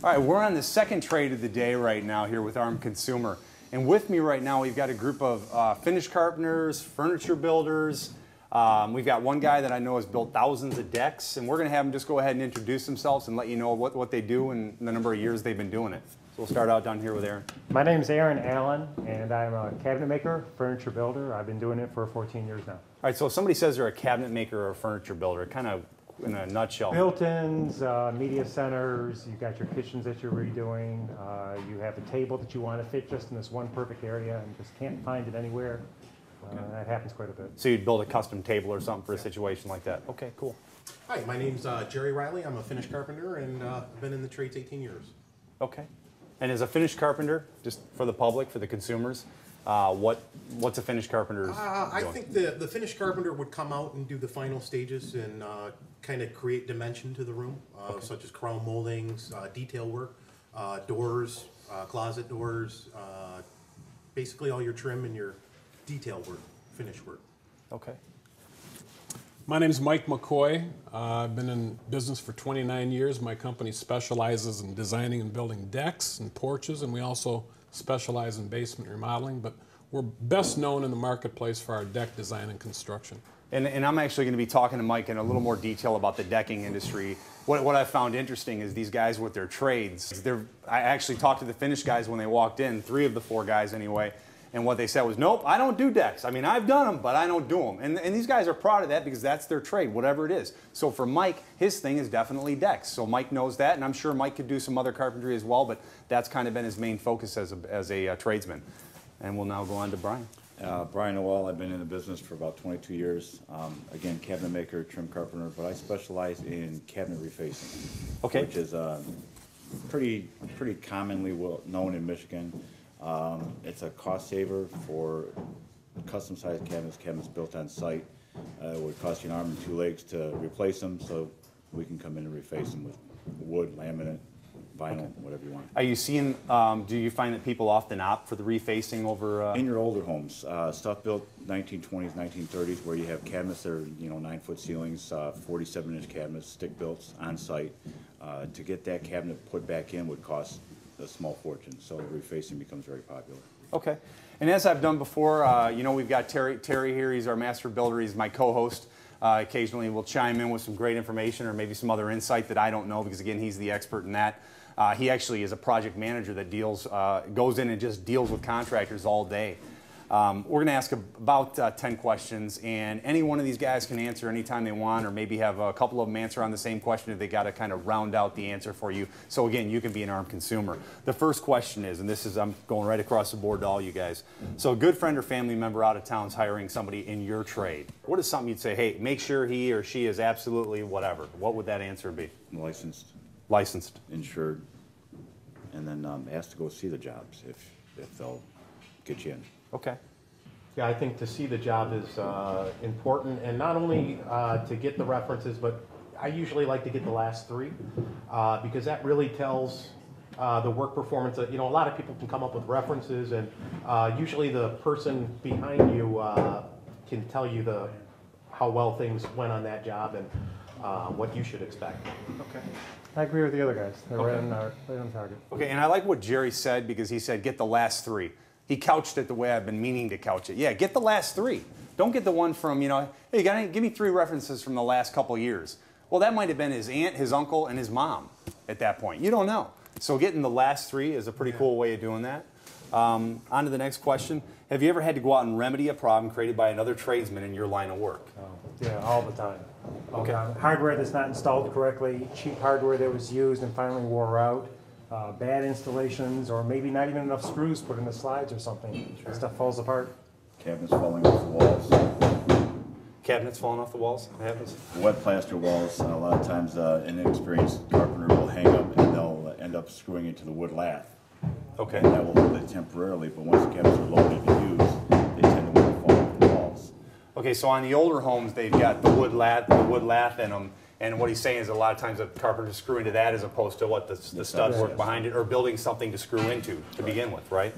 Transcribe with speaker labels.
Speaker 1: All right, we're on the second trade of the day right now here with Armed Consumer. And with me right now, we've got a group of finish carpenters, furniture builders. We've got one guy that I know has built thousands of decks, and we're going to have them just go ahead and introduce themselves and let you know what they do and the number of years they've been doing it. So we'll start out down here with Aaron.
Speaker 2: My name's Aaron Allen, and I'm a cabinet maker, furniture builder. I've been doing it for 14 years now.
Speaker 1: All right, so if somebody says they're a cabinet maker or a furniture builder, kind of in a nutshell.
Speaker 2: Built-ins, media centers, you've got your kitchens that you're redoing, you have a table that you want to fit just in this one perfect area and just can't find it anywhere. That happens quite a bit.
Speaker 1: So you'd build a custom table or something for a situation like that. Okay, cool.
Speaker 3: Hi, my name's Jerry Riley. I'm a finish carpenter, and I've been in the trades 18 years.
Speaker 1: Okay. And as a finish carpenter, just for the public, for the consumers, what's a finish carpenter's
Speaker 3: I think the finish carpenter would come out and do the final stages and kind of create dimension to the room, such as crown moldings, detail work, doors, closet doors, basically all your trim and your detail work, finish work.
Speaker 1: Okay.
Speaker 4: My name's Mike McCoy. I've been in business for 29 years. My company specializes in designing and building decks and porches, and we also specialize in basement remodeling, but we're best known in the marketplace for our deck design and construction.
Speaker 1: And I'm actually going to be talking to Mike in a little more detail about the decking industry. What I found interesting is these guys with their trades. I actually talked to the finish guys when they walked in, 3 of the 4 guys anyway, and what they said was, nope, I don't do decks. I mean, I've done them, but I don't do them. And these guys are proud of that because that's their trade, whatever it is. So for Mike, his thing is definitely decks. So Mike knows that, and I'm sure Mike could do some other carpentry as well, but that's kind of been his main focus as a tradesman. And we'll now go on to Brian.
Speaker 5: Brian Noel, I've been in the business for about 22 years. Again, cabinet maker, trim carpenter, but I specialize in cabinet refacing,
Speaker 1: okay,
Speaker 5: which is pretty commonly known in Michigan. It's a cost saver for custom sized cabinets built on site. It would cost you an arm and 2 legs to replace them, so we can come in and reface them with wood, laminate, vinyl, whatever you want.
Speaker 1: Are you seeing, do you find that people often opt for the refacing over?
Speaker 5: In your older homes, stuff built 1920s, 1930s, where you have cabinets that are 9-foot ceilings, 47-inch cabinets, stick built on site. To get that cabinet put back in would cost a small fortune, so refacing becomes very popular.
Speaker 1: Okay, and as I've done before, we've got Terry here. He's our master builder. He's my co-host. Occasionally we'll chime in with some great information or maybe some other insight that I don't know because, again, he's the expert in that. He actually is a project manager that goes in and just deals with contractors all day. We're going to ask about 10 questions, and any one of these guys can answer anytime they want, or maybe have a couple of them answer on the same question if they got to kind of round out the answer for you. So again, you can be an armed consumer. The first question is, and this is, I'm going right across the board to all you guys. So a good friend or family member out of town is hiring somebody in your trade. What is something you'd say, hey, make sure he or she is absolutely whatever? What would that answer be?
Speaker 5: Licensed.
Speaker 1: Licensed.
Speaker 5: Insured. And then asked to go see the jobs if they'll get you in.
Speaker 1: Okay.
Speaker 3: Yeah, I think to see the job is important, and not only to get the references, but I usually like to get the last 3 because that really tells the work performance. A lot of people can come up with references, and usually the person behind you can tell you how well things went on that job and what you should expect.
Speaker 1: Okay.
Speaker 2: I agree with the other guys. They're right on target.
Speaker 1: Okay, and I like what Jerry said because he said get the last 3. He couched it the way I've been meaning to couch it. Yeah, get the last 3. Don't get the one from, hey, you gotta give me 3 references from the last couple years. Well, that might have been his aunt, his uncle, and his mom at that point. You don't know. So getting the last 3 is a pretty cool way of doing that. On to the next question. Have you ever had to go out and remedy a problem created by another tradesman in your line of work?
Speaker 2: Yeah, all the time.
Speaker 1: Okay.
Speaker 2: Hardware that's not installed correctly, cheap hardware that was used and finally wore out, bad installations, or maybe not even enough screws put in the slides or something. Sure. Stuff falls apart.
Speaker 5: Cabinets falling off the walls.
Speaker 1: Cabinets falling off the walls? That happens?
Speaker 5: Wet plaster walls. A lot of times an inexperienced carpenter will hang up and they'll end up screwing into the wood lath.
Speaker 1: Okay.
Speaker 5: And that will hold it temporarily, but once the cabinets are loaded and used, they tend to fall off the walls.
Speaker 1: Okay, so on the older homes, they've got the wood lath in them, and what he's saying is a lot of times a carpenter screw into that as opposed to what the stud work behind it, or building something to screw into to begin with, right?